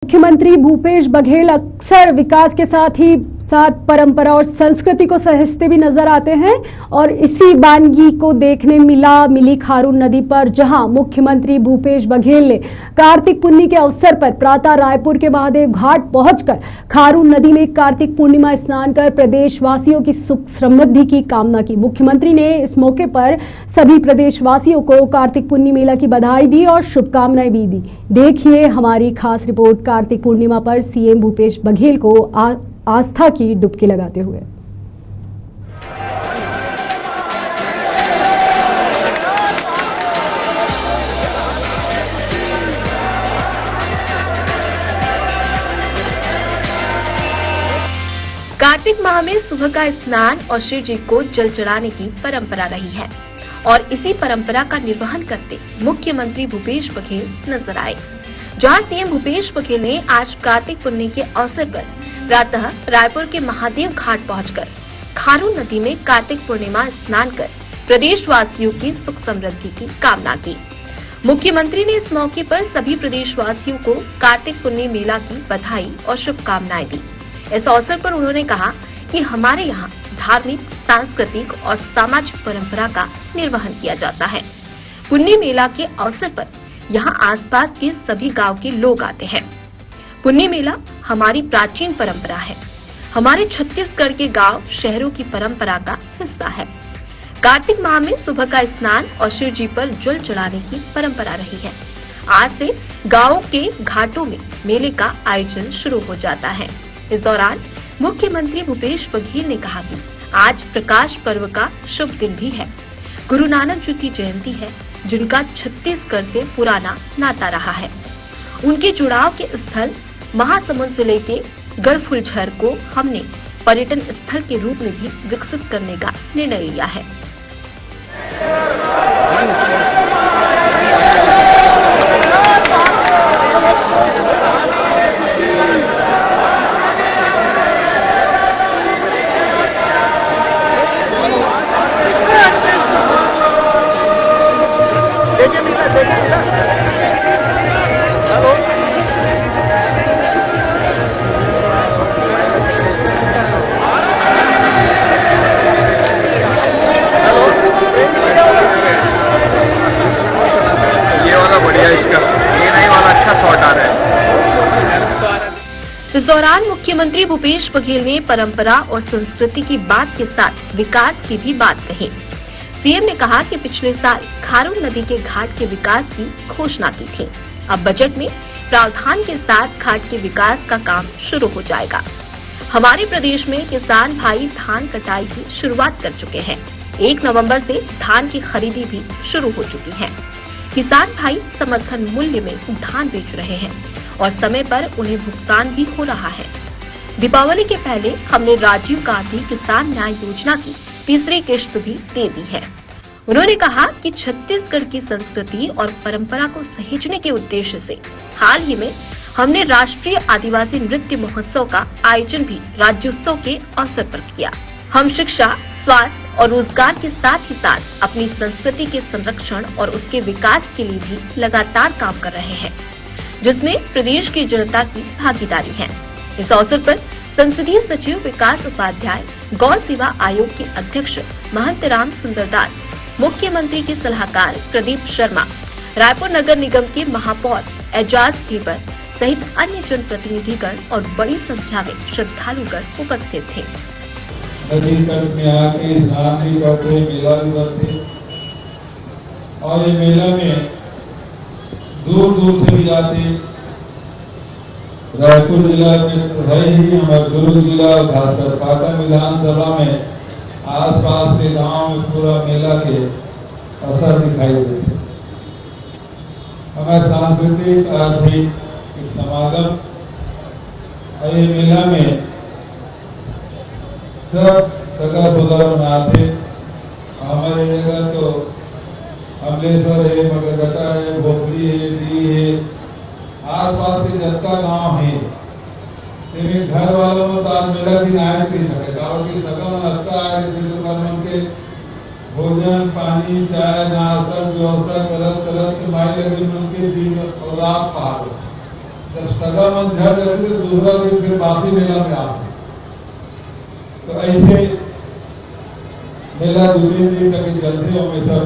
मुख्यमंत्री भूपेश बघेल अक्सर विकास के साथ ही परंपरा और संस्कृति को सहेजते भी नजर आते हैं और इसी वानगी को देखने मिली खारून नदी पर, जहां मुख्यमंत्री भूपेश बघेल ने कार्तिक पूर्णिमा के अवसर पर प्रातः रायपुर के महादेव घाट पहुंचकर खारून नदी में कार्तिक पूर्णिमा स्नान कर प्रदेशवासियों की सुख समृद्धि की कामना की। मुख्यमंत्री ने इस मौके पर सभी प्रदेशवासियों को कार्तिक पूर्णिमा मेला की बधाई दी और शुभकामनाएं भी दी। देखिए हमारी खास रिपोर्ट कार्तिक पूर्णिमा पर सीएम भूपेश बघेल को आस्था की डुबकी लगाते हुए। कार्तिक माह में सुबह का स्नान और शिव जी को जल चढ़ाने की परंपरा रही है और इसी परंपरा का निर्वहन करते मुख्यमंत्री भूपेश बघेल नजर आए। जहां सीएम भूपेश बघेल ने आज कार्तिक पूर्णिमा के अवसर पर प्रातः रायपुर के महादेव घाट पहुंचकर खारून नदी में कार्तिक पूर्णिमा स्नान कर प्रदेशवासियों की सुख समृद्धि की कामना की। मुख्यमंत्री ने इस मौके पर सभी प्रदेशवासियों को कार्तिक पूर्णिमा मेला की बधाई और शुभकामनाएं दी। इस अवसर पर उन्होंने कहा कि हमारे यहाँ धार्मिक, सांस्कृतिक और सामाजिक परंपरा का निर्वहन किया जाता है। पूर्णिमा मेला के अवसर पर यहाँ आसपास के सभी गांव के लोग आते हैं। पूर्णिमा मेला हमारी प्राचीन परंपरा है। हमारे छत्तीसगढ़ के गांव शहरों की परंपरा का हिस्सा है। कार्तिक माह में सुबह का स्नान और शिव जी पर जल चढ़ाने की परंपरा रही है। आज से गांवों के घाटों में मेले का आयोजन शुरू हो जाता है। इस दौरान मुख्यमंत्री भूपेश बघेल ने कहा कि आज प्रकाश पर्व का शुभ दिन भी है। गुरु नानक जी की जयंती है, जिनका छत्तीसगढ़ से पुराना नाता रहा है। उनके जुड़ाव के स्थल महासमुंद जिले के गढ़फुलझर को हमने पर्यटन स्थल के रूप में भी विकसित करने का निर्णय लिया है। इस दौरान मुख्यमंत्री भूपेश बघेल ने परंपरा और संस्कृति की बात के साथ विकास की भी बात कही। सीएम ने कहा कि पिछले साल खारून नदी के घाट के विकास की घोषणा की थी। अब बजट में प्रावधान के साथ घाट के विकास का काम शुरू हो जाएगा। हमारे प्रदेश में किसान भाई धान कटाई की शुरुआत कर चुके हैं। 1 नवंबर से धान की खरीदी भी शुरू हो चुकी है। किसान भाई समर्थन मूल्य में धान बेच रहे हैं और समय पर उन्हें भुगतान भी हो रहा है। दीपावली के पहले हमने राजीव गांधी किसान न्याय योजना की तीसरी किश्त भी दे दी है। उन्होंने कहा कि छत्तीसगढ़ की संस्कृति और परंपरा को सहेजने के उद्देश्य से हाल ही में हमने राष्ट्रीय आदिवासी नृत्य महोत्सव का आयोजन भी राज्योत्सव के अवसर पर किया। हम शिक्षा, स्वास्थ्य और रोजगार के साथ ही साथ अपनी संस्कृति के संरक्षण और उसके विकास के लिए भी लगातार काम कर रहे हैं, जिसमें प्रदेश की जनता की भागीदारी है। इस अवसर पर संसदीय सचिव विकास उपाध्याय, गौ सेवा आयोग के अध्यक्ष महंत राम सुंदरदास, मुख्यमंत्री के सलाहकार प्रदीप शर्मा, रायपुर नगर निगम के महापौर एजाज कीबर सहित अन्य जनप्रतिनिधिगण और बड़ी संख्या में श्रद्धालुगण उपस्थित थे। नदी तट में आके स्नान भी करते, मेला भी करते और ये मेला में दूर दूर से भी जाते। रायपुर जिला में तो है ही, हमारे दुर्ग जिला खासकर पाटन विधानसभा में आसपास के गांव में पूरा मेला के असर दिखाई देते। हमारे सांस्कृतिक आर्थिक एक समागम ये मेला में सब सगा सोदर आते। हमारे जगह तो अमलेश्वर है, मगरगटा है, भोपली है, दी है, आसपास के जनता गांव है। लेकिन घर वालों में तो आज मेला भी आए नहीं सके। गाँव की सगम लगता है उनके भोजन, पानी, चाय, नाश्ता व्यवस्था करत करत के माई लगी उनके दिन और रात पार जब सगा मन झड़ जाते तो दूसरा दिन फिर बासी मेला में आते। तो ऐसे मेला दूसरे दिन तक चलते और में सब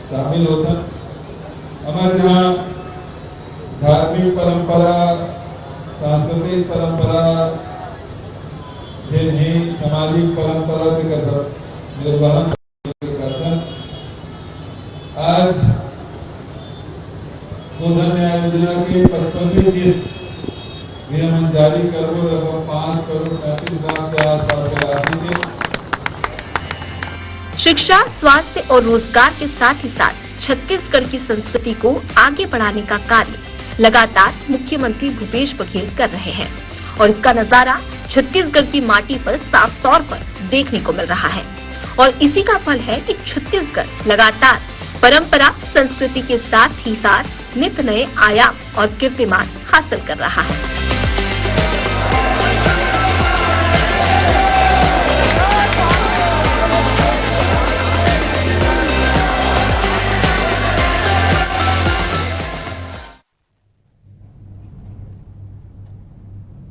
शामिल होता। हमारे यहाँ धार्मिक परंपरा, सांस्कृतिक परंपरा, सामाजिक परंपरा के निर्वहन करता। आज गोधन न्याय योजना के 55वीं किस्त गृह जारी करोड़ लगभग 5 करोड़ 35 लाख के आसपास की राशि थे। शिक्षा, स्वास्थ्य और रोजगार के साथ ही साथ छत्तीसगढ़ की संस्कृति को आगे बढ़ाने का कार्य लगातार मुख्यमंत्री भूपेश बघेल कर रहे हैं और इसका नजारा छत्तीसगढ़ की माटी पर साफ तौर पर देखने को मिल रहा है। और इसी का फल है कि छत्तीसगढ़ लगातार परंपरा, संस्कृति के साथ ही साथ नित नए आयाम और कीर्तिमान हासिल कर रहा है।